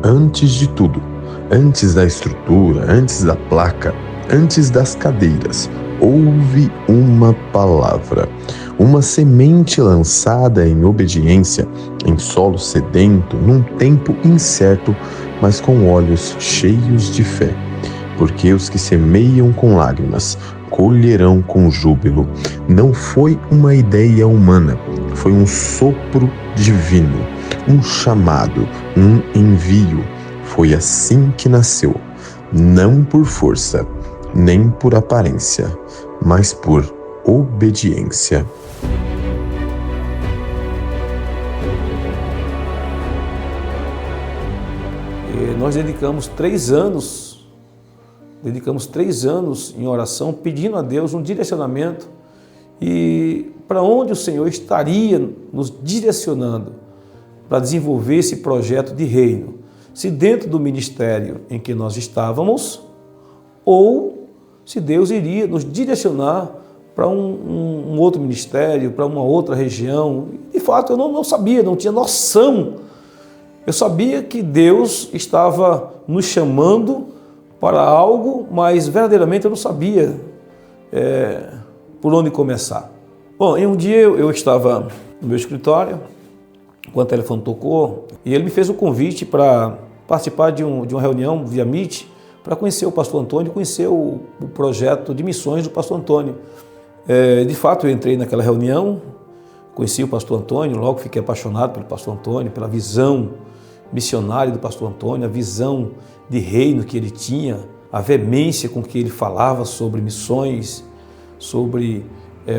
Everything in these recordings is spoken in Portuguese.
Antes de tudo, antes da estrutura, antes da placa, antes das cadeiras, houve uma palavra, uma semente lançada em obediência, em solo sedento, num tempo incerto, mas com olhos cheios de fé. Porque os que semeiam com lágrimas colherão com júbilo. Não foi uma ideia humana, foi um sopro divino, um chamado, um envio. Foi assim que nasceu, não por força, nem por aparência, mas por obediência. Nós dedicamos 3 anos em oração, pedindo a Deus um direcionamento e para onde o Senhor estaria nos direcionando para desenvolver esse projeto de reino, se dentro do ministério em que nós estávamos ou se Deus iria nos direcionar para um outro ministério, para uma outra região. De fato, eu não sabia, não tinha noção. Eu sabia que Deus estava nos chamando para algo, mas verdadeiramente eu não sabia por onde começar. Bom, em um dia eu estava no meu escritório, quando o telefone tocou, e ele me fez o convite para participar de uma reunião via Meet, para conhecer o pastor Antônio, conhecer o projeto de missões do pastor Antônio. De fato, eu entrei naquela reunião, conheci o pastor Antônio, logo fiquei apaixonado pelo pastor Antônio, pela visão missionária do pastor Antônio, a visão de reino que ele tinha, a veemência com que ele falava sobre missões, sobre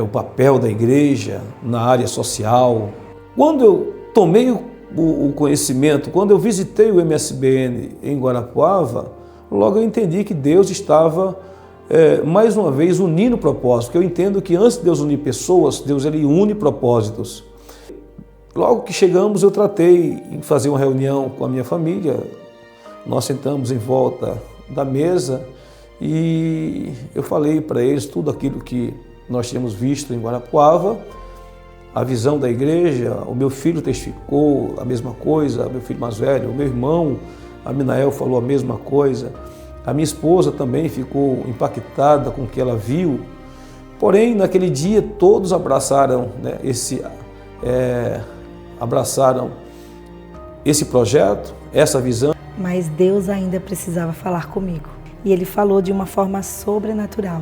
o papel da igreja na área social. Quando eu tomei o conhecimento, quando eu visitei o MSBN em Guarapuava, logo eu entendi que Deus estava, mais uma vez, unindo propósitos, porque eu entendo que antes de Deus unir pessoas, Deus ele une propósitos. Logo que chegamos, eu tratei em fazer uma reunião com a minha família, nós sentamos em volta da mesa e eu falei para eles tudo aquilo que nós tínhamos visto em Guarapuava, a visão da igreja. O meu filho testificou a mesma coisa, meu filho mais velho, o meu irmão, Aminael, falou a mesma coisa. A minha esposa também ficou impactada com o que ela viu. Porém, naquele dia, todos abraçaram, abraçaram esse projeto, essa visão. Mas Deus ainda precisava falar comigo. E Ele falou de uma forma sobrenatural.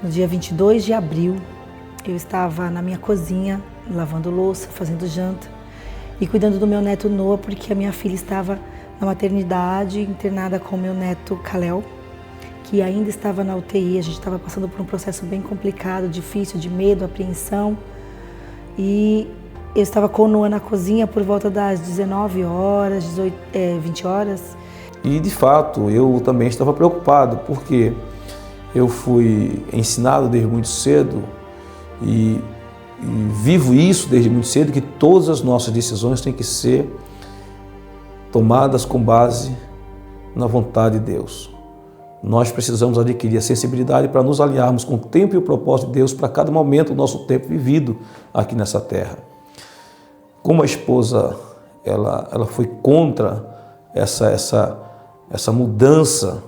No dia 22 de abril, eu estava na minha cozinha, lavando louça, fazendo janta e cuidando do meu neto Noah, porque a minha filha estava na maternidade, internada com o meu neto Kalel, que ainda estava na UTI. A gente estava passando por um processo bem complicado, difícil, de medo, apreensão. E eu estava com o Noah na cozinha por volta das 19 horas, 20 horas. E, de fato, eu também estava preocupado, porque eu fui ensinado desde muito cedo e vivo isso desde muito cedo, que todas as nossas decisões têm que ser tomadas com base na vontade de Deus. Nós precisamos adquirir a sensibilidade para nos alinharmos com o tempo e o propósito de Deus para cada momento do nosso tempo vivido aqui nessa terra. Como a esposa ela foi contra essa mudança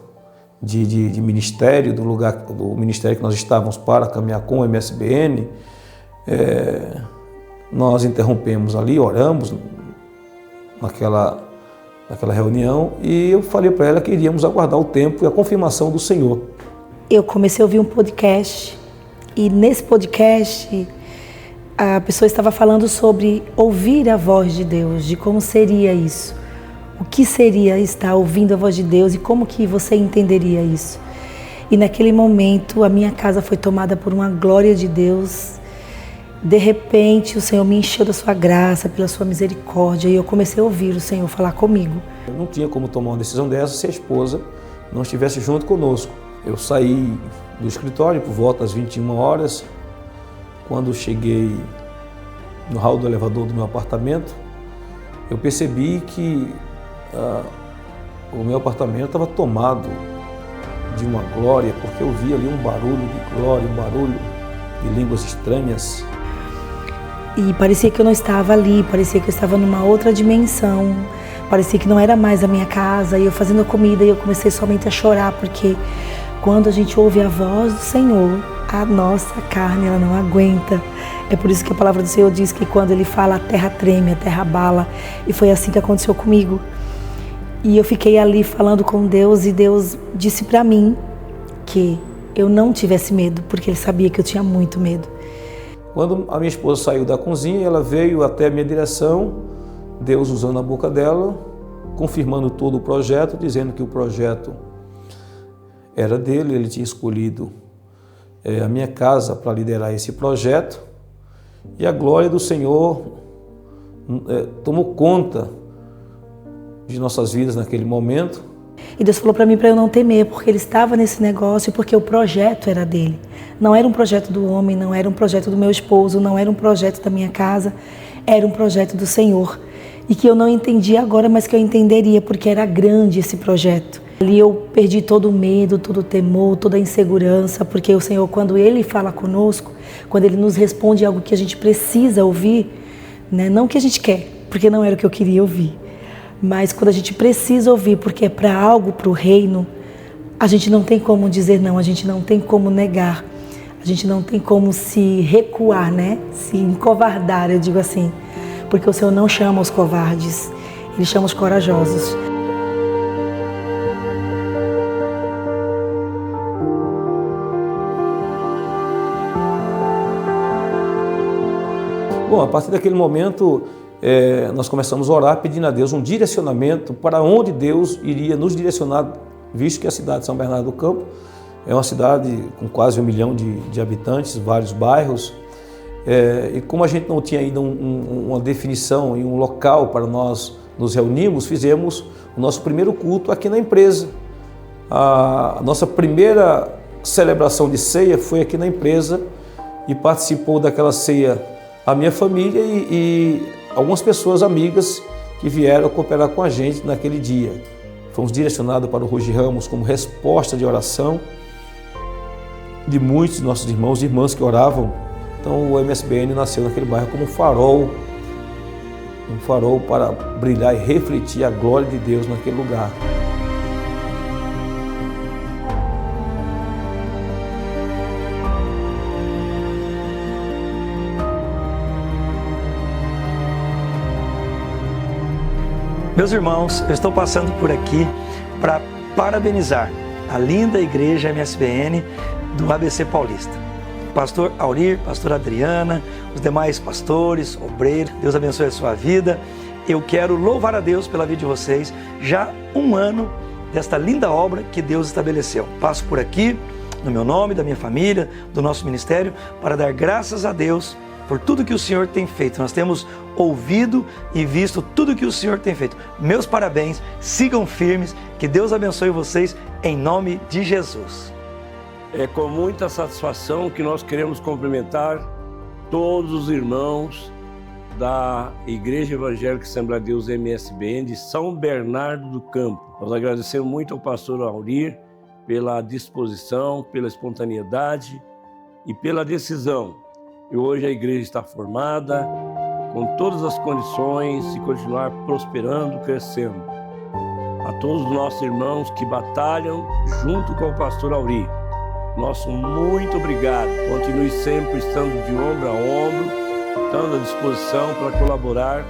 de ministério, do ministério que nós estávamos para caminhar com o MSBN, nós interrompemos ali, oramos naquela reunião e eu falei para ela que iríamos aguardar o tempo e a confirmação do Senhor. Eu comecei a ouvir um podcast e nesse podcast a pessoa estava falando sobre ouvir a voz de Deus, de como seria isso. O que seria estar ouvindo a voz de Deus e como que você entenderia isso? E naquele momento a minha casa foi tomada por uma glória de Deus. De repente o Senhor me encheu da sua graça, pela sua misericórdia, e eu comecei a ouvir o Senhor falar comigo. Eu não tinha como tomar uma decisão dessa se a esposa não estivesse junto conosco. Eu saí do escritório por volta das 21 horas. Quando cheguei no hall do elevador do meu apartamento, eu percebi que o meu apartamento estava tomado de uma glória, porque eu vi ali um barulho de glória, um barulho de línguas estranhas. E parecia que eu não estava ali, parecia que eu estava numa outra dimensão, Parecia que não era mais a minha casa, e eu fazendo a comida, e eu comecei somente a chorar, porque quando a gente ouve a voz do Senhor, a nossa carne ela não aguenta. É por isso que a palavra do Senhor diz que quando Ele fala, a terra treme, a terra abala. E foi assim que aconteceu comigo. E eu fiquei ali falando com Deus, e Deus disse para mim que eu não tivesse medo, porque Ele sabia que eu tinha muito medo. Quando a minha esposa saiu da cozinha, ela veio até a minha direção, Deus usando a boca dela, confirmando todo o projeto, dizendo que o projeto era dele, ele tinha escolhido a minha casa para liderar esse projeto, e a glória do Senhor tomou conta de nossas vidas naquele momento. E Deus falou para mim para eu não temer, porque Ele estava nesse negócio, porque o projeto era dele. Não era um projeto do homem, não era um projeto do meu esposo, não era um projeto da minha casa, era um projeto do Senhor. E que eu não entendi agora, mas que eu entenderia, porque era grande esse projeto. Ali eu perdi todo o medo, todo o temor, toda a insegurança, porque o Senhor, quando Ele fala conosco, quando Ele nos responde algo que a gente precisa ouvir, né? Não que a gente quer, porque não era o que eu queria ouvir, mas quando a gente precisa ouvir, porque é para algo, para o reino, a gente não tem como dizer não, a gente não tem como negar, a gente não tem como se recuar, né? Se encovardar, eu digo assim, porque o Senhor não chama os covardes, Ele chama os corajosos. Bom, a partir daquele momento, nós começamos a orar pedindo a Deus um direcionamento para onde Deus iria nos direcionar, visto que a cidade de São Bernardo do Campo é uma cidade com quase 1 milhão de habitantes, vários bairros, e como a gente não tinha ainda uma definição e um local para nós nos reunirmos, fizemos o nosso primeiro culto aqui na empresa. A nossa primeira celebração de ceia foi aqui na empresa, e participou daquela ceia a minha família e algumas pessoas amigas que vieram cooperar com a gente naquele dia. Fomos direcionados para o Ruge Ramos como resposta de oração de muitos de nossos irmãos e irmãs que oravam. Então o MSBN nasceu naquele bairro como um farol para brilhar e refletir a glória de Deus naquele lugar. Meus irmãos, eu estou passando por aqui para parabenizar a linda igreja MSBN do ABC Paulista. Pastor Aurir, pastor Adriana, os demais pastores, obreiros, Deus abençoe a sua vida. Eu quero louvar a Deus pela vida de vocês, já 1 ano desta linda obra que Deus estabeleceu. Passo por aqui, no meu nome, da minha família, do nosso ministério, para dar graças a Deus por tudo que o Senhor tem feito. Nós temos ouvido e visto tudo que o Senhor tem feito. Meus parabéns, sigam firmes, que Deus abençoe vocês, em nome de Jesus. É com muita satisfação que nós queremos cumprimentar todos os irmãos da Igreja Evangélica Assembleia de Deus MSBN de São Bernardo do Campo. Nós agradecemos muito ao pastor Aurir pela disposição, pela espontaneidade e pela decisão. E hoje a igreja está formada, com todas as condições de continuar prosperando, crescendo. A todos os nossos irmãos que batalham junto com o pastor Aurir, nosso muito obrigado. Continue sempre estando de ombro a ombro, estando à disposição para colaborar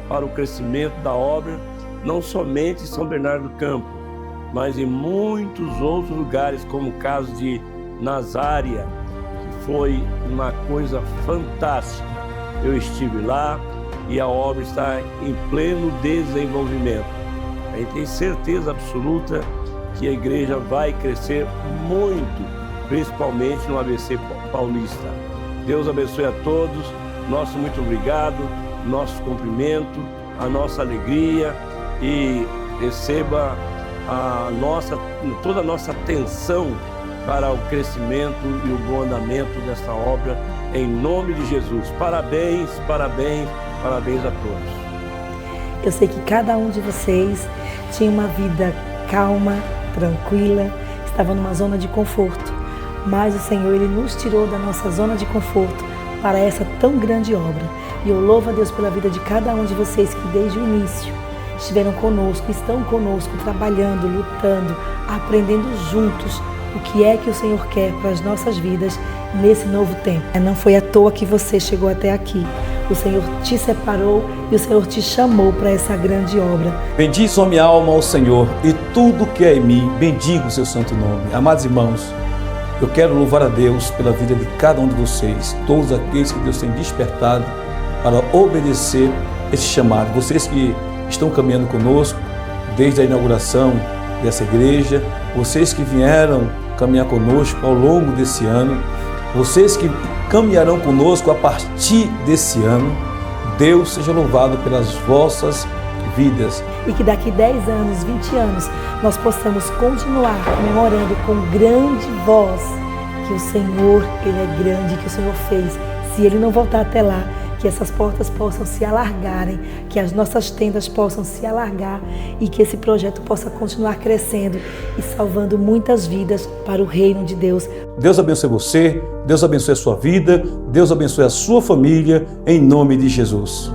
para o crescimento da obra, não somente em São Bernardo do Campo, mas em muitos outros lugares, como o caso de Nazária, que foi uma coisa fantástica. Eu estive lá e a obra está em pleno desenvolvimento. A gente tem certeza absoluta que a igreja vai crescer muito, principalmente no ABC Paulista. Deus abençoe a todos, nosso muito obrigado, nosso cumprimento, a nossa alegria, e receba toda a nossa atenção para o crescimento e o bom andamento desta obra, em nome de Jesus. Parabéns, parabéns, parabéns a todos. Eu sei que cada um de vocês tinha uma vida calma, tranquila, estava numa zona de conforto, mas o Senhor, Ele nos tirou da nossa zona de conforto para essa tão grande obra. E eu louvo a Deus pela vida de cada um de vocês que desde o início estiveram conosco, estão conosco, trabalhando, lutando, aprendendo juntos o que é que o Senhor quer para as nossas vidas nesse novo tempo. Não foi à toa que você chegou até aqui. O Senhor te separou e o Senhor te chamou para essa grande obra. Bendiz a minha alma ao Senhor e tudo que é em mim, bendiga o seu santo nome. Amados irmãos, eu quero louvar a Deus pela vida de cada um de vocês, todos aqueles que Deus tem despertado para obedecer esse chamado. Vocês que estão caminhando conosco desde a inauguração dessa igreja, vocês que vieram caminhar conosco ao longo desse ano, vocês que caminharão conosco a partir desse ano, Deus seja louvado pelas vossas vidas. E que daqui 10 anos, 20 anos, nós possamos continuar comemorando com grande voz que o Senhor, Ele é grande, que o Senhor fez. Se Ele não voltar até lá, que essas portas possam se alargarem, que as nossas tendas possam se alargar e que esse projeto possa continuar crescendo e salvando muitas vidas para o reino de Deus. Deus abençoe você, Deus abençoe a sua vida, Deus abençoe a sua família, em nome de Jesus.